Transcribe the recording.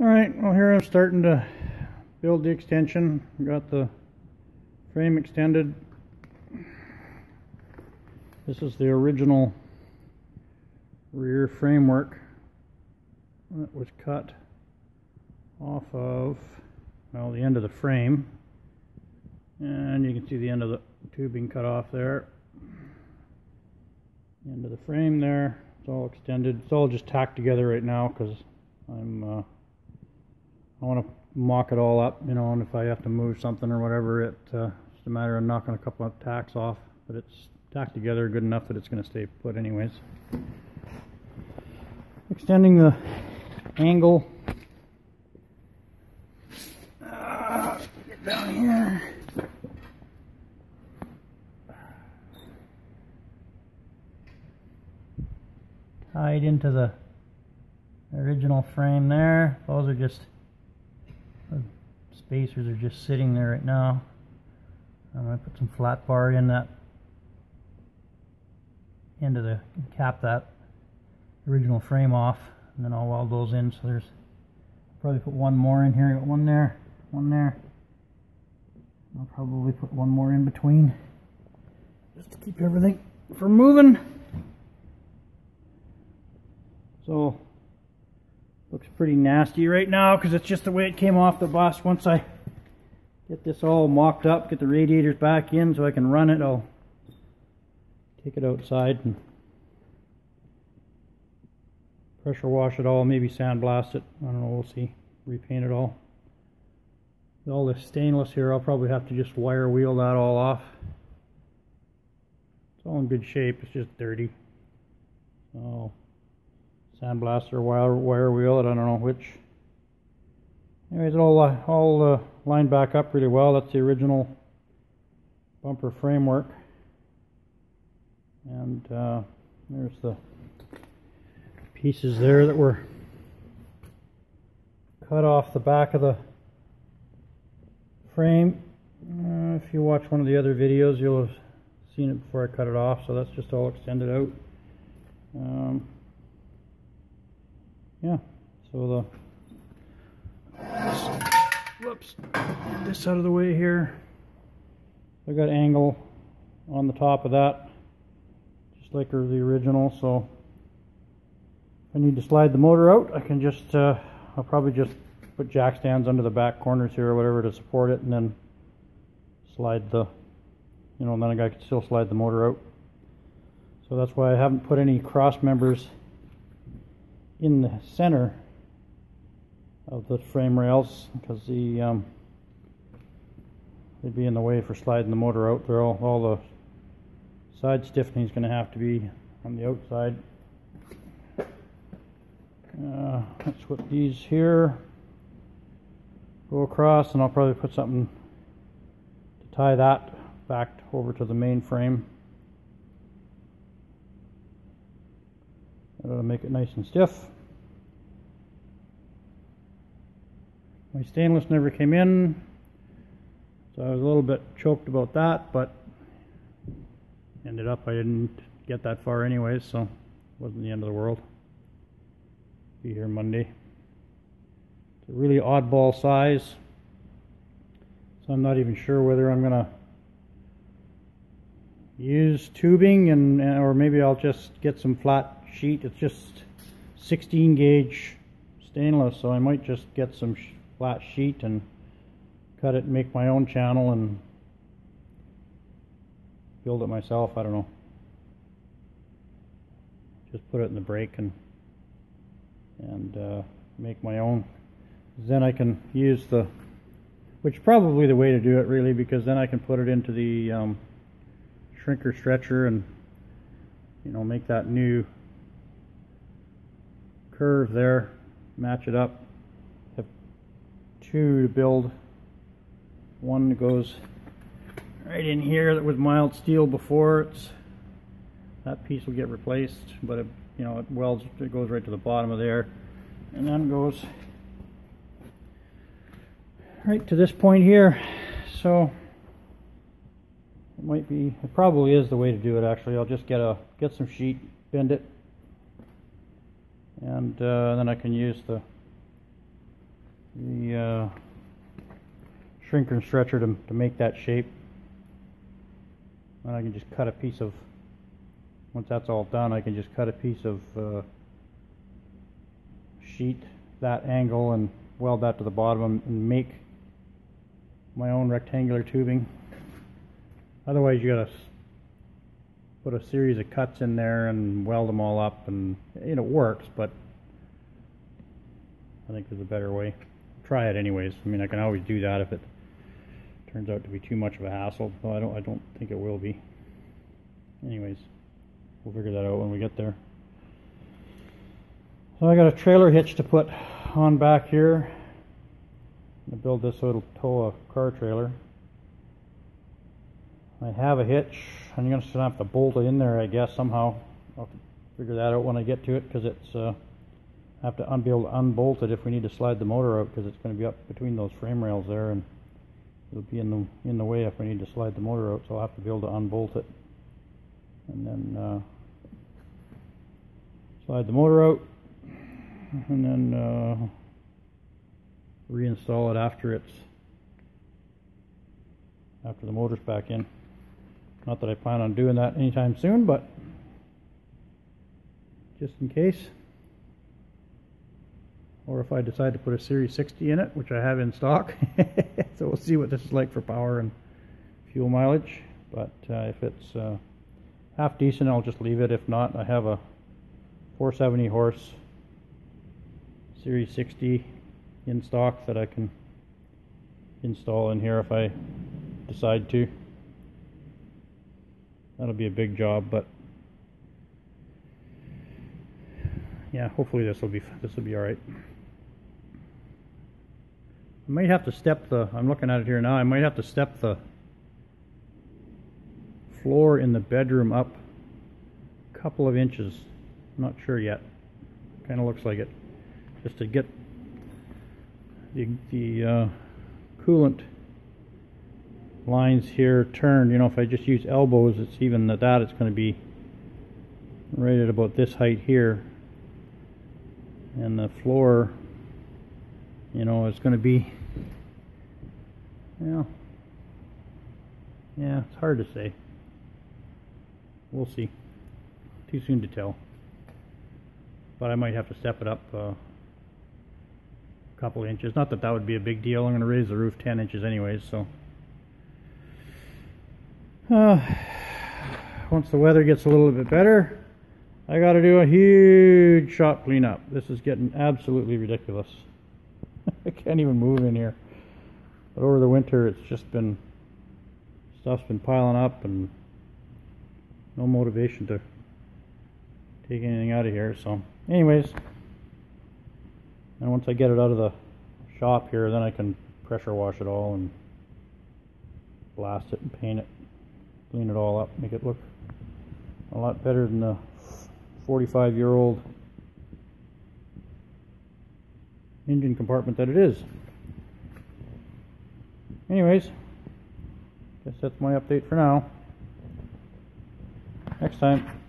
Alright, well here I'm starting to build the extension. Got the frame extended. This is the original rear framework that was cut off of, well, the end of the frame. And you can see the end of the tubing cut off there. End of the frame there. It's all extended. It's all just tacked together right now because I want to mock it all up, you know, and if I have to move something or whatever, it's just a matter of knocking a couple of tacks off. But it's tacked together good enough that it's going to stay put anyways. Extending the angle. Get down here. Tied into the original frame there. Those are just, the spacers are just sitting there right now. I'm going to put some flat bar in that end of the, cap that original frame off, and then I'll weld those in. So there's, probably put one more in here. Got one there, one there. I'll probably put one more in between just to keep everything from moving. So looks pretty nasty right now because it's just the way it came off the bus. Once I get this all mocked up, get the radiators back in so I can run it, I'll take it outside and pressure wash it all, maybe sandblast it. I don't know, we'll see. Repaint it all. With all this stainless here, I'll probably have to just wire wheel that all off. It's all in good shape, it's just dirty. So sandblast or wire wheel it, I don't know which. Anyways, it all lined back up really well. That's the original bumper framework. And there's the pieces there that were cut off the back of the frame. If you watch one of the other videos, you'll have seen it before I cut it off, so that's just all extended out. Yeah, so whoops, get this out of the way here. I got angle on the top of that, just like the original, so if I need to slide the motor out, I can just, I'll probably just put jack stands under the back corners here or whatever to support it, and then slide the, you know, and then I can still slide the motor out. So that's why I haven't put any cross members in the center of the frame rails, because they'd be in the way for sliding the motor out. They're all the side stiffening is going to have to be on the outside. Let's put these here, go across, and I'll probably put something to tie that back over to the main frame. That'll make it nice and stiff. My stainless never came in, so I was a little bit choked about that, but ended up I didn't get that far anyways, so it wasn't the end of the world. Be here Monday. It's a really oddball size, so I'm not even sure whether I'm gonna use tubing or maybe I'll just get some flat sheet. It's just 16 gauge stainless, so I might just get some flat sheet and cut it and make my own channel and build it myself. I don't know. Just put it in the brake and make my own. Then I can use the, which is probably the way to do it really, because then I can put it into the shrinker stretcher and, you know, make that new curve there, match it up. Have two to build. One that goes right in here that was mild steel before. That piece will get replaced, but it, you know, it welds, it goes right to the bottom of there, and then goes right to this point here. So it might be, it probably is the way to do it actually. I'll just get some sheet, bend it, and then I can use the the shrinker and stretcher to make that shape. And I can just cut a piece of, once that's all done, I can just cut a piece of sheet that angle and weld that to the bottom and make my own rectangular tubing. Otherwise you gotta put a series of cuts in there and weld them all up, and it works, but I think there's a better way. Try it anyways. I mean, I can always do that if it turns out to be too much of a hassle, but I don't think it will be. Anyways, we'll figure that out when we get there. So I got a trailer hitch to put on back here. I'm gonna build this so it'll tow a car trailer. I have a hitch. I'm gonna still have to bolt it in there, I guess, somehow. I'll have to figure that out when I get to it, because it's I have to be able to unbolt it if we need to slide the motor out, because it's going to be up between those frame rails there, and it'll be in the way if we need to slide the motor out. So I'll have to be able to unbolt it and then slide the motor out, and then reinstall it after the motor's back in. Not that I plan on doing that anytime soon, but just in case. Or if I decide to put a Series 60 in it, which I have in stock. So we'll see what this is like for power and fuel mileage. But if it's half decent, I'll just leave it. If not, I have a 470 horse Series 60 in stock that I can install in here if I decide to. That'll be a big job, but yeah, hopefully this will be all right. I might have to step the, I'm looking at it here now, I might have to step the floor in the bedroom up a couple of inches. I'm not sure yet. Kind of looks like it. Just to get the coolant lines here turned. You know, if I just use elbows, it's even at that, it's going to be right at about this height here. And the floor, you know, is going to be, well, yeah, it's hard to say. We'll see. Too soon to tell. But I might have to step it up a couple inches. Not that that would be a big deal. I'm going to raise the roof 10 inches anyways, so. Once the weather gets a little bit better, I got to do a huge shop cleanup. This is getting absolutely ridiculous. I can't even move in here. But over the winter, it's just been, stuff's been piling up and no motivation to take anything out of here. So anyways, and once I get it out of the shop here, then I can pressure wash it all and blast it and paint it, clean it all up, make it look a lot better than the 45-year-old engine compartment that it is. Anyways, guess that's my update for now. Next time.